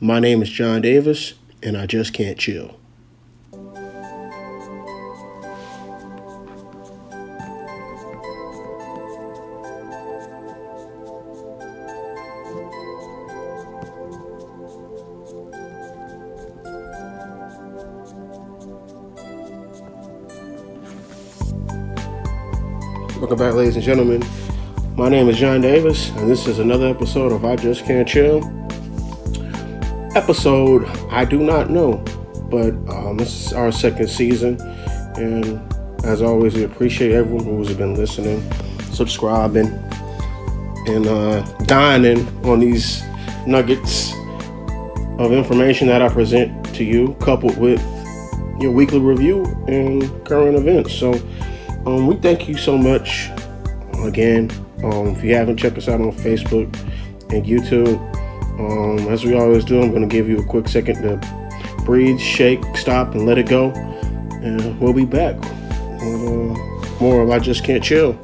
My name is John Davis, and I just can't chill. Welcome back, ladies and gentlemen. My name is John Davis, and this is another episode of I Just Can't Chill. Episode I do not know, but this is our second season, and as always, we appreciate everyone who has been listening, subscribing, and dining on these nuggets of information that I present to you, coupled with your weekly review and current events. So we thank you so much again. If you haven't checked us out on Facebook and YouTube, as we always do, I'm going to give you a quick second to breathe, shake, stop, and let it go. And we'll be back with more of I Just Can't Chill.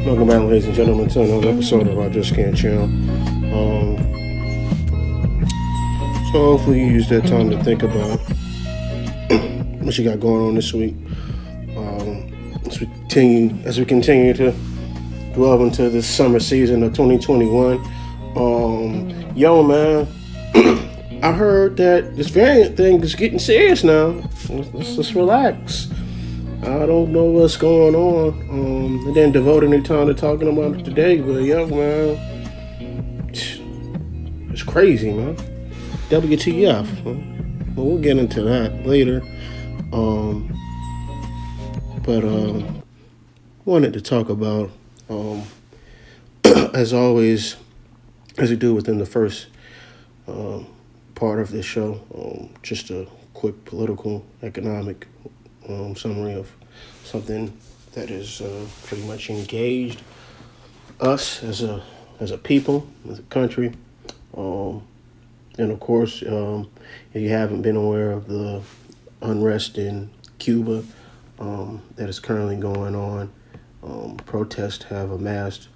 Welcome back, ladies and gentlemen, to another episode of I Just Can't Chill. So hopefully you use that time to think about what you got going on this week. As we continue to delve into this summer season of 2021. Yo, man, I heard that this variant thing is getting serious now. Let's just relax. I don't know what's going on. I didn't devote any time to talking about it today, but yo, man, it's crazy, man. WTF? Well, we'll get into that later. But wanted to talk about, as always, as we do within the first part of this show, just a quick political, economic summary of something that is pretty much engaged us as a people, as a country, and of course, if you haven't been aware of the unrest in Cuba that is currently going on, protests have amassed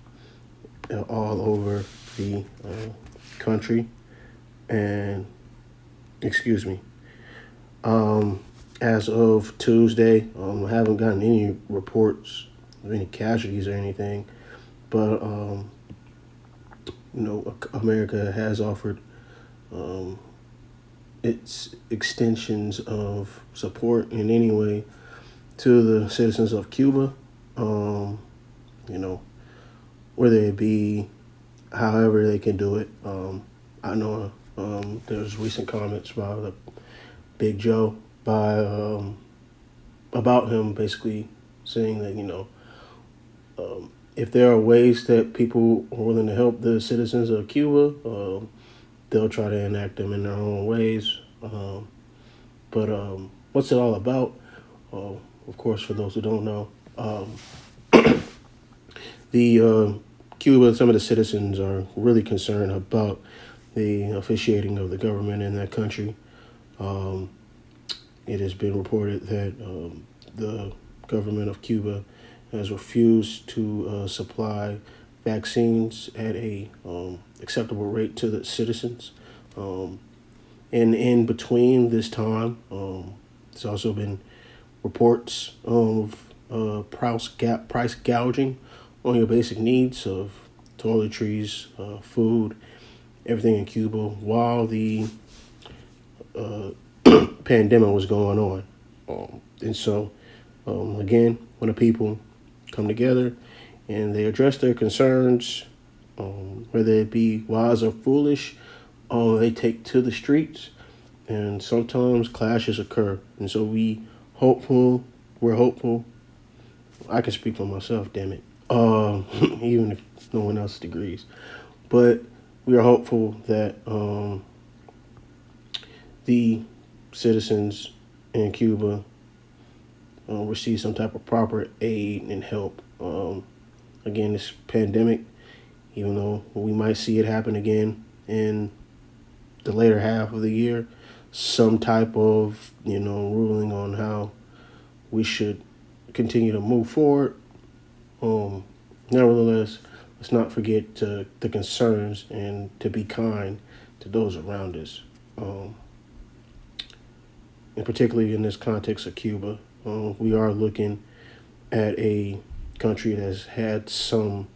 all over the country, and as of Tuesday, I haven't gotten any reports of any casualties or anything, but America has offered its extensions of support in any way to the citizens of Cuba, whether it be however they can do it. I know there's recent comments by the Big Joe about him basically saying that, if there are ways that people are willing to help the citizens of Cuba, they'll try to enact them in their own ways. But what's it all about? Of course, for those who don't know, Cuba, some of the citizens are really concerned about the officiating of the government in that country. It has been reported that the government of Cuba has refused to supply vaccines at a acceptable rate to the citizens. And in between this time, there's also been reports of price gouging on your basic needs of toiletries, food, everything in Cuba while the pandemic was going on. And so, again, when the people come together and they address their concerns, whether it be wise or foolish. They take to the streets, and sometimes clashes occur. And so we're hopeful. I can speak for myself, damn it. Even if no one else agrees. But we are hopeful that the citizens in Cuba receive some type of proper aid and help. Again, this pandemic, even though we might see it happen again in the later half of the year, some type of, ruling on how we should continue to move forward. Nevertheless, let's not forget the concerns and to be kind to those around us. And particularly in this context of Cuba, we are looking at a country that's had some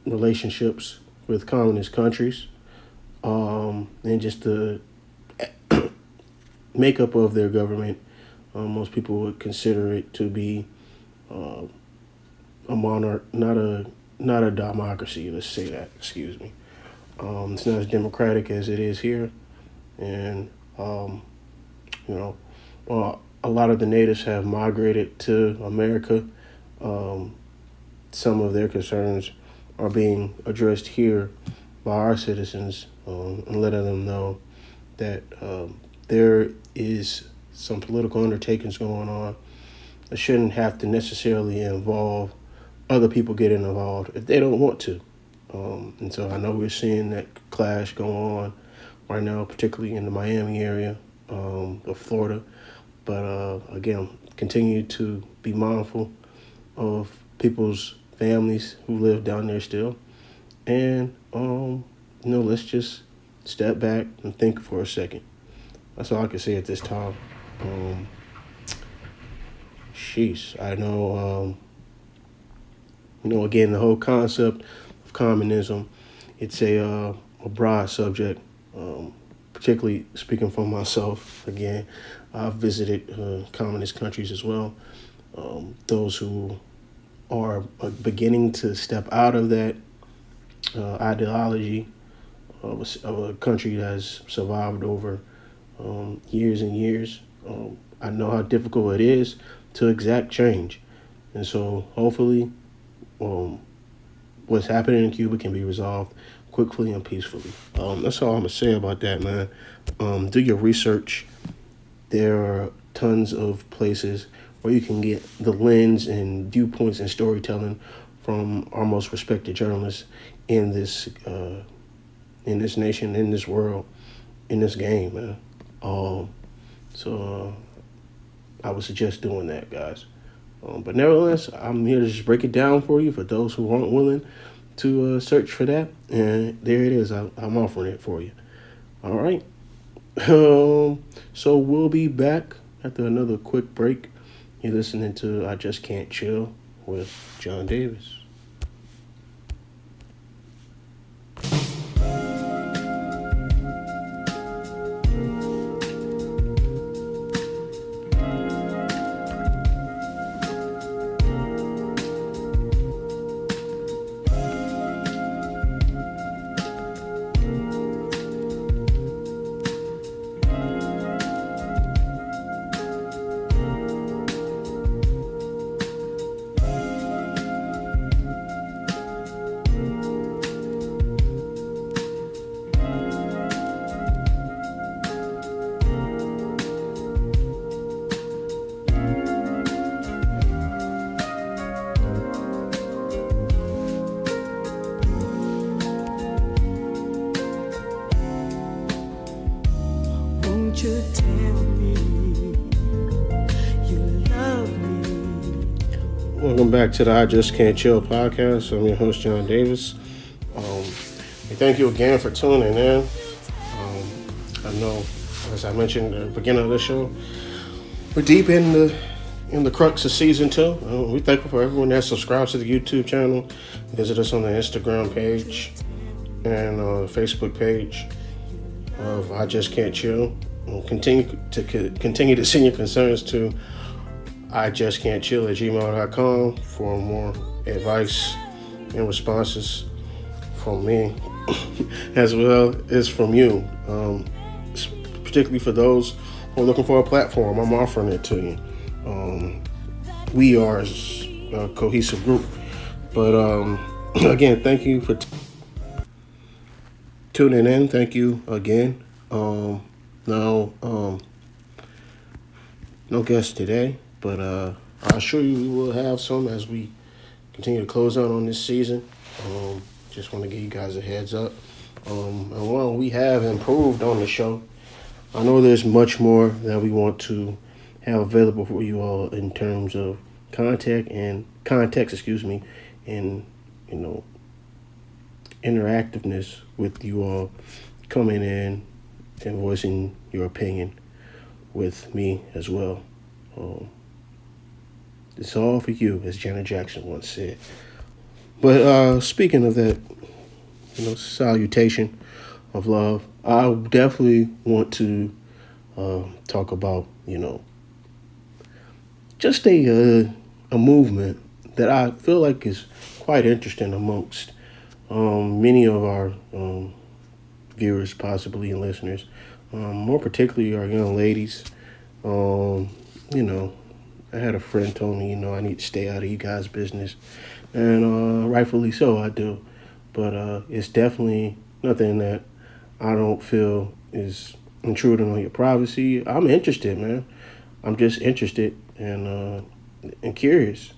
relationships with communist countries, and just the makeup of their government. Most people would consider it to be a monarch, not a democracy. Let's say that. Excuse me. It's not as democratic as it is here, and a lot of the natives have migrated to America. Some of their concerns are being addressed here by our citizens, and letting them know that there is some political undertakings going on that shouldn't have to necessarily involve other people getting involved if they don't want to. And so I know we're seeing that clash go on right now, particularly in the Miami area of Florida. But again, continue to be mindful of people's families who live down there still. And, let's just step back and think for a second. That's all I can say at this time. I know, again, the whole concept of communism, it's a broad subject, particularly speaking for myself. Again, I've visited communist countries as well. Those who are beginning to step out of that ideology of a country that has survived over years and years. I know how difficult it is to exact change. And so hopefully what's happening in Cuba can be resolved quickly and peacefully. That's all I'm going to say about that, man. Do your research. There are tons of places where you can get the lens and viewpoints and storytelling from our most respected journalists in this nation, in this world, in this game, man. So I would suggest doing that, guys. But nevertheless, I'm here to just break it down for you for those who aren't willing to search for that. And there it is. I'm offering it for you. All right. So we'll be back after another quick break. You're listening to I Just Can't Chill with John Davis. You tell me you love me. Welcome back to the I Just Can't Chill podcast. I'm your host, John Davis. Thank you again for tuning in. I know, as I mentioned at the beginning of the show, we're deep in the crux of season 2. We're thankful for everyone that subscribes to the YouTube channel. Visit us on the Instagram page and Facebook page of I Just Can't Chill. We'll continue to send your concerns to I just can't chill at gmail.com for more advice and responses from me, as well as from you. Particularly for those who are looking for a platform, I'm offering it to you. We are a cohesive group. But again, thank you for tuning in. Thank you again. Now, no guests today, but I assure you we will have some as we continue to close out on this season. Just want to give you guys a heads up. And while we have improved on the show, I know there's much more that we want to have available for you all in terms of context, and you know interactiveness with you all coming in and voicing your opinion with me as well. It's all for you, as Janet Jackson once said. But speaking of that, salutation of love, I definitely want to talk about, just a movement that I feel like is quite interesting amongst many of our viewers, possibly, and listeners, more particularly our young ladies. You know, I had a friend told me, I need to stay out of you guys' business, and rightfully so, I do. But it's definitely nothing that I don't feel is intruding on your privacy. I'm interested, man. I'm just interested and curious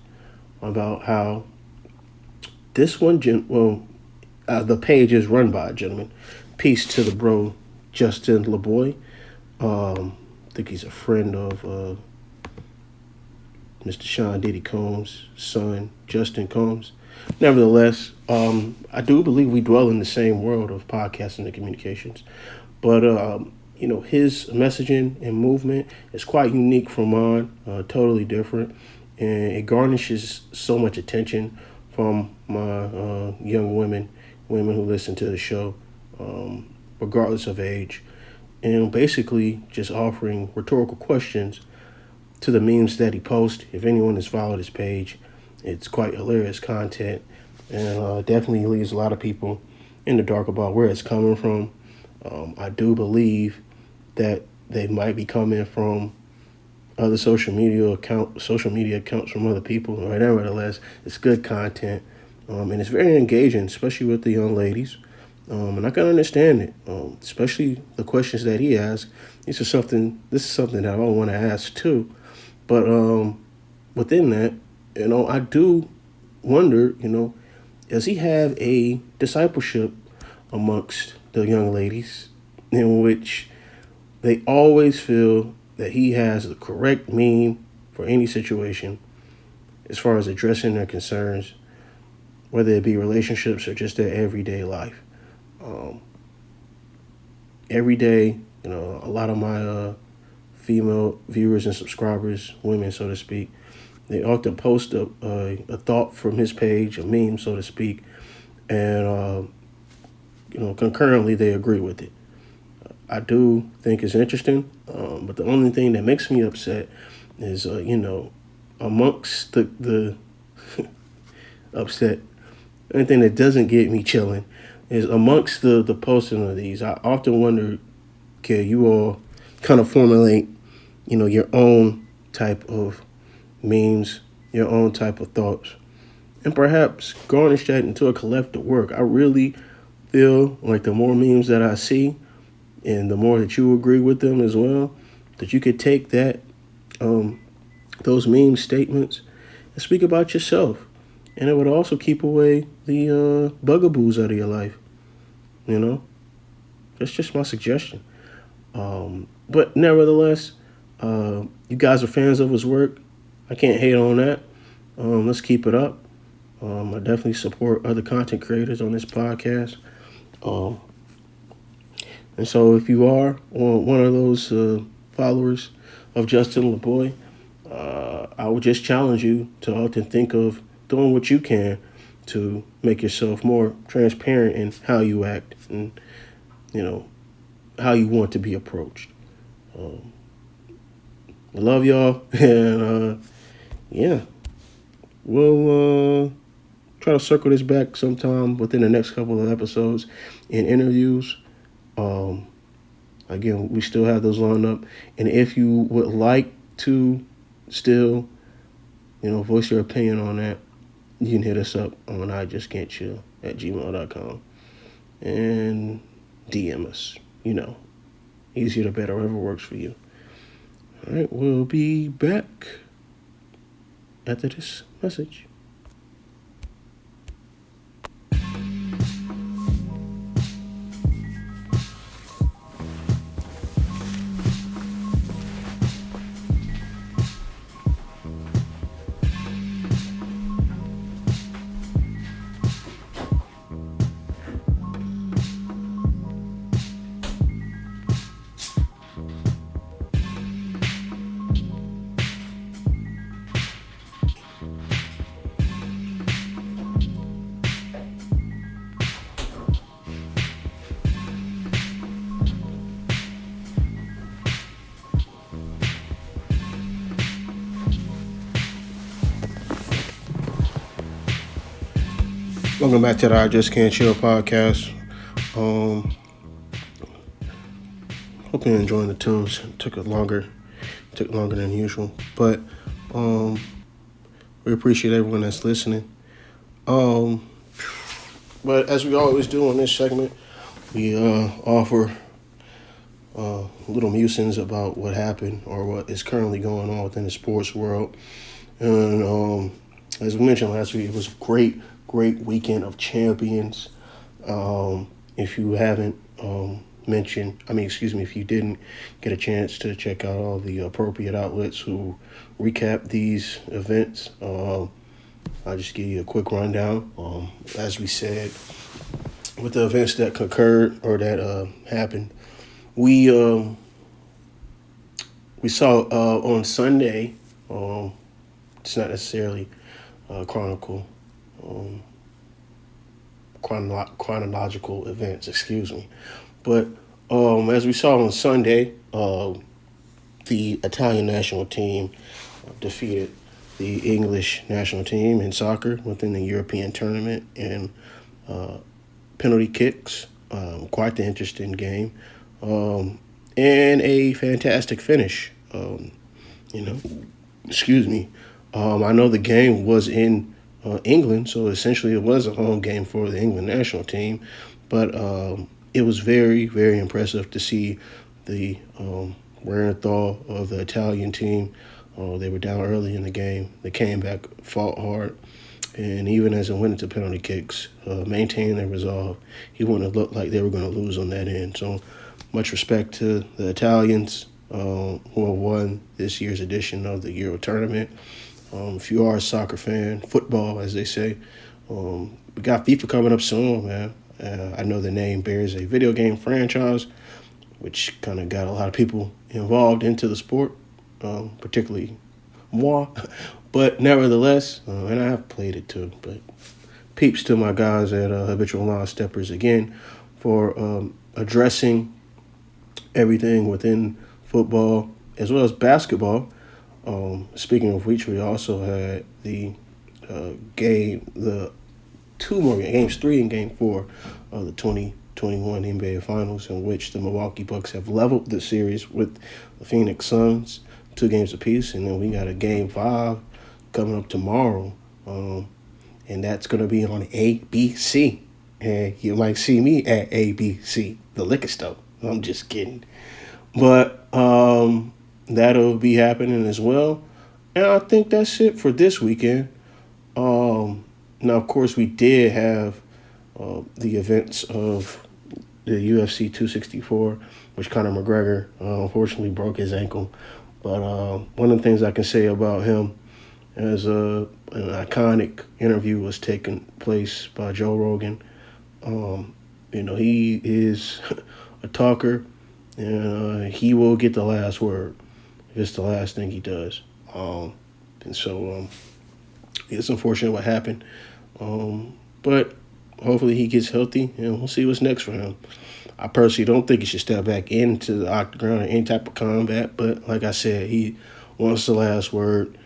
about how this one, the page is run by a gentleman. Peace to the bro, Justin LeBoy. I think he's a friend of Mr. Sean Diddy Combs' son, Justin Combs. Nevertheless, I do believe we dwell in the same world of podcasting and communications. But, his messaging and movement is quite unique from mine, totally different. And it garnishes so much attention from my young women who listen to the show, regardless of age. And basically just offering rhetorical questions to the memes that he posts. If anyone has followed his page, it's quite hilarious content, and definitely leaves a lot of people in the dark about where it's coming from. I do believe that they might be coming from other social media accounts from other people. But nevertheless, it's good content, and it's very engaging, especially with the young ladies. And I can understand it, especially the questions that he asks. This is something that I don't want to ask too. But within that, I do wonder, does he have a discipleship amongst the young ladies in which they always feel that he has the correct meme for any situation as far as addressing their concerns, whether it be relationships or just their everyday life. Every day, a lot of my female viewers and subscribers, women, so to speak, they often post a thought from his page, a meme, so to speak, and concurrently they agree with it. I do think it's interesting, but the only thing that makes me upset is, amongst the upset, the only thing that doesn't get me chilling is amongst the posting of these. I often wonder, can you all kind of formulate, your own type of memes, your own type of thoughts, and perhaps garnish that into a collective work. I really feel like the more memes that I see, and the more that you agree with them as well, that you could take that, those meme statements and speak about yourself. And it would also keep away the bugaboos out of your life. That's just my suggestion. But nevertheless, you guys are fans of his work. I can't hate on that. Let's keep it up. I definitely support other content creators on this podcast. And so if you are one of those followers of Justin LeBoy, I would just challenge you to often think of doing what you can to make yourself more transparent in how you act and, how you want to be approached. I love y'all, and yeah, we'll try to circle this back sometime within the next couple of episodes and interviews. Um, Again, we still have those lined up. And if you would like to still, voice your opinion on that, you can hit us up on I just can't chill at gmail.com and DM us. Easier to better, whatever works for you. All right, we'll be back after this message. Welcome back to the I Just Can't Chill podcast. Hope you're enjoying the tunes. It took longer than usual, but we appreciate everyone that's listening. But as we always do on this segment, we offer little musings about what happened or what is currently going on within the sports world. And as we mentioned last week, it was a great weekend of champions. If you haven't if you didn't get a chance to check out all the appropriate outlets who recap these events, I'll just give you a quick rundown. As we said, with the events that concurred or that happened, we saw on Sunday. It's not necessarily chronological events, excuse me. But as we saw on Sunday, the Italian national team defeated the English national team in soccer within the European tournament in penalty kicks. Quite the interesting game. And a fantastic finish. Excuse me. I know the game was in England, so essentially it was a home game for the England national team, but it was very, very impressive to see the wear and thaw of the Italian team. They were down early in the game. They came back, fought hard, and even as it went into penalty kicks, maintained their resolve. He wouldn't have looked like they were going to lose on that end. So much respect to the Italians who have won this year's edition of the Euro tournament. If you are a soccer fan, football, as they say, we got FIFA coming up soon, man. I know the name bears a video game franchise, which kind of got a lot of people involved into the sport, particularly moi. But nevertheless, and I have played it too, but peeps to my guys at Habitual Line Steppers again for addressing everything within football as well as basketball. Speaking of which, we also had the two more games, 3 and game 4 of the 2021 NBA Finals, in which the Milwaukee Bucks have leveled the series with the Phoenix Suns, 2 games apiece, and then we got a game 5 coming up tomorrow, and that's going to be on ABC, and you might see me at ABC, the liquor store. I'm just kidding, but that'll be happening as well. And I think that's it for this weekend. Now, of course, we did have the events of the UFC 264, which Conor McGregor unfortunately broke his ankle. But one of the things I can say about him is an iconic interview was taking place by Joe Rogan. He is a talker, and he will get the last word. It's the last thing he does. And so it's unfortunate what happened. But hopefully he gets healthy, and we'll see what's next for him. I personally don't think he should step back into the octagon or any type of combat, but like I said, he wants the last word.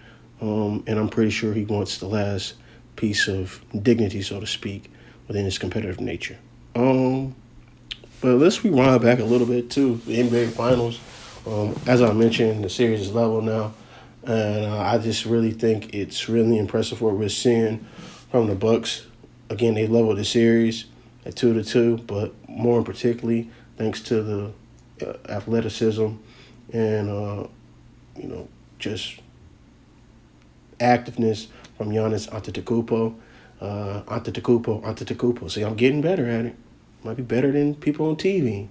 and I'm pretty sure he wants the last piece of dignity, so to speak, within his competitive nature. But let's rewind back a little bit to the NBA Finals. As I mentioned, the series is level now, and I just really think it's really impressive what we're seeing from the Bucks. Again, they leveled the series at 2-2, but more particularly thanks to the athleticism and just activeness from Giannis Antetokounmpo. Antetokounmpo. See, I'm getting better at it. Might be better than people on TV.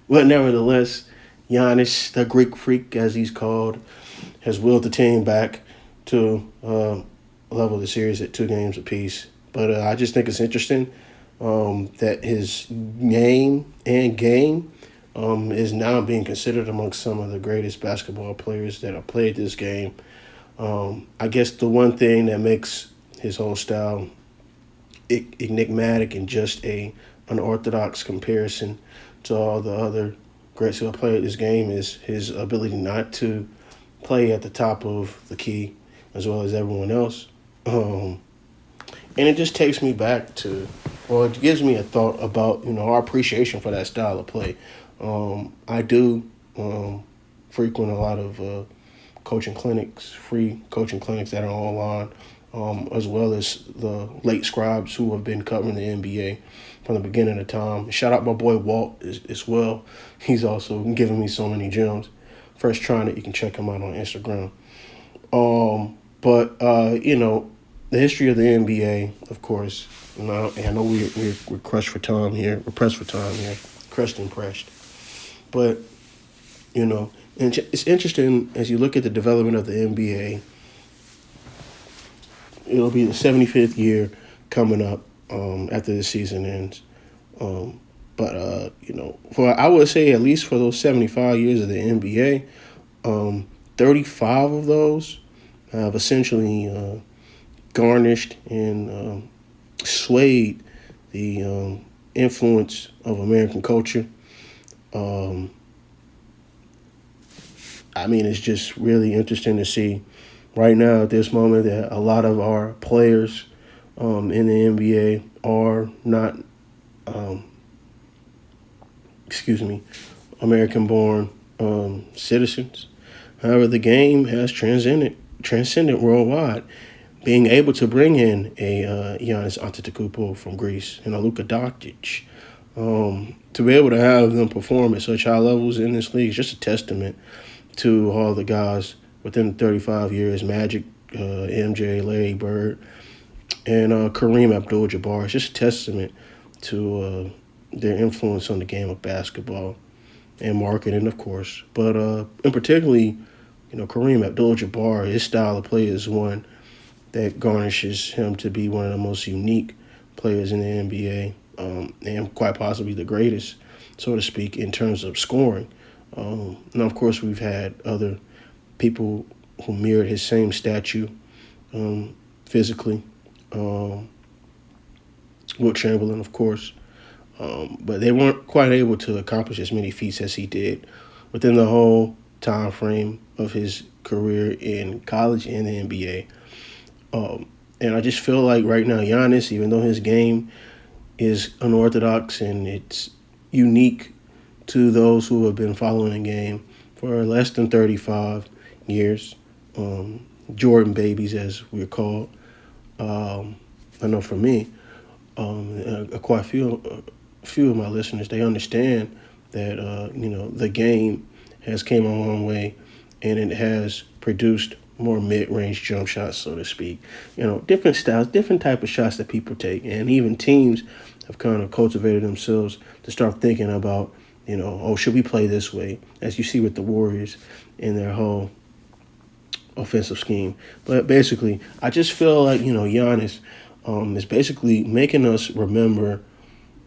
But nevertheless, Giannis, the Greek freak, as he's called, has willed the team back to level the series at 2 games apiece. But I just think it's interesting that his game is now being considered amongst some of the greatest basketball players that have played this game. I guess the one thing that makes his whole style enigmatic and just a unorthodox comparison to all the other greats who have played this game is his ability not to play at the top of the key as well as everyone else. And it just takes me back to, well, it gives me a thought about, our appreciation for that style of play. I do frequent a lot of coaching clinics, free coaching clinics that are online, as well as the late scribes who have been covering the NBA from the beginning of time. Shout out my boy Walt as well. He's also giving me so many gems. Freshtronic, you can check him out on Instagram. But the history of the NBA, of course, and I know we're crushed for time here. We're pressed for time here. Crushed and pressed. But, and it's interesting as you look at the development of the NBA. It'll be the 75th year coming up after the season ends. But for I would say at least for those 75 years of the NBA, 35 of those have essentially garnished and swayed the influence of American culture. It's just really interesting to see right now at this moment that a lot of our players in the NBA are not, American-born citizens. However, the game has transcended worldwide, being able to bring in a Giannis Antetokounmpo from Greece and a Luka Doncic, to be able to have them perform at such high levels in this league is just a testament to all the guys within 35 years, Magic, MJ, Larry Bird, and Kareem Abdul-Jabbar. It's just a testament to their influence on the game of basketball and marketing, of course. But in particularly, Kareem Abdul-Jabbar, his style of play is one that garnishes him to be one of the most unique players in the NBA, and quite possibly the greatest, so to speak, in terms of scoring. Now, of course, we've had other people who mirrored his same statue physically. Wilt Chamberlain, of course. But they weren't quite able to accomplish as many feats as he did within the whole time frame of his career in college and the NBA. And I just feel like right now, Giannis, even though his game is unorthodox and it's unique to those who have been following the game for less than 35 years, Jordan babies, as we're called. I know for me, quite a few of my listeners, they understand that the game has came a long way, and it has produced more mid-range jump shots, so to speak. Different styles, different type of shots that people take, and even teams have kind of cultivated themselves to start thinking about, should we play this way? As you see with the Warriors in their whole offensive scheme. But basically, I just feel like, Giannis is basically making us remember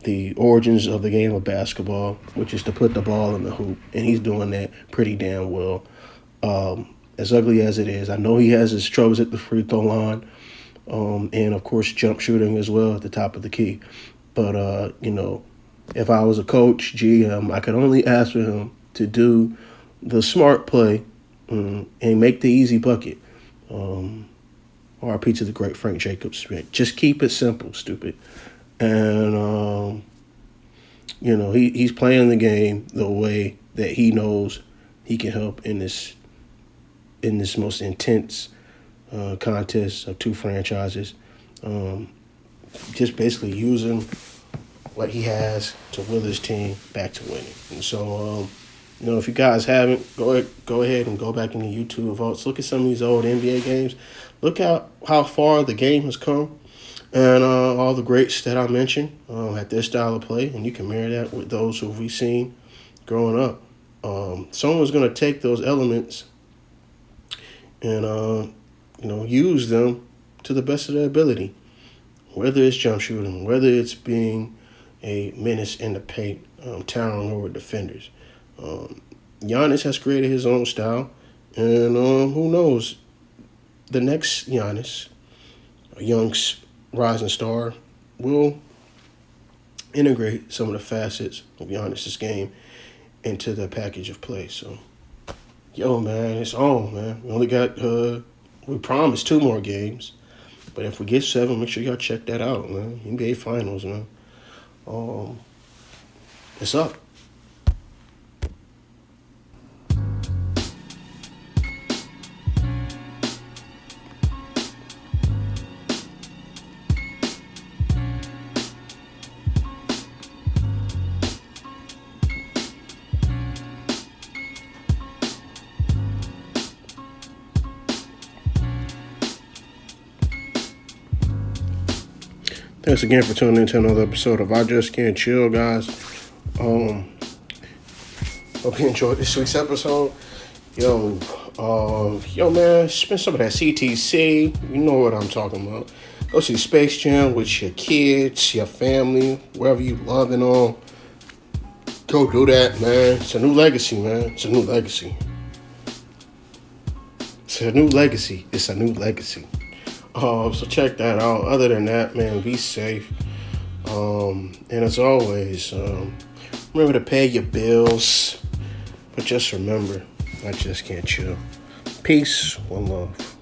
the origins of the game of basketball, which is to put the ball in the hoop, and he's doing that pretty damn well. As ugly as it is, I know he has his troubles at the free throw line, and of course jump shooting as well at the top of the key. But if I was a coach, GM, I could only ask for him to do the smart play and make the easy bucket. RP to the great Frank Jacobs. Just keep it simple, stupid. And he's playing the game the way that he knows he can help in this most intense contest of two franchises. Just basically using what he has to will his team back to winning. And so, if you guys haven't, go ahead and go back into YouTube vaults. Look at some of these old NBA games. Look at how far the game has come, and all the greats that I mentioned at this style of play. And you can marry that with those who we've seen growing up. Someone's going to take those elements and use them to the best of their ability. Whether it's jump shooting, whether it's being a menace in the paint, towering over defenders. Giannis has created his own style, and who knows, the next Giannis, a young rising star, will integrate some of the facets of Giannis's game into the package of play. So, man, it's on, man. We only got, we promised 2 more games. But if we get 7, make sure y'all check that out, man. NBA Finals, man. It's up. Thanks again for tuning in to another episode of I Just Can't Chill, guys. Hope you enjoyed this week's episode. Man, spend some of that CTC. You know what I'm talking about. Go see Space Jam with your kids, your family, wherever you loving on. Go do that, man. It's a new legacy, man. It's a new legacy. It's a new legacy. It's a new legacy. So check that out. Other than that, man, be safe. And as always, remember to pay your bills. But just remember, I just can't chill. Peace, one love.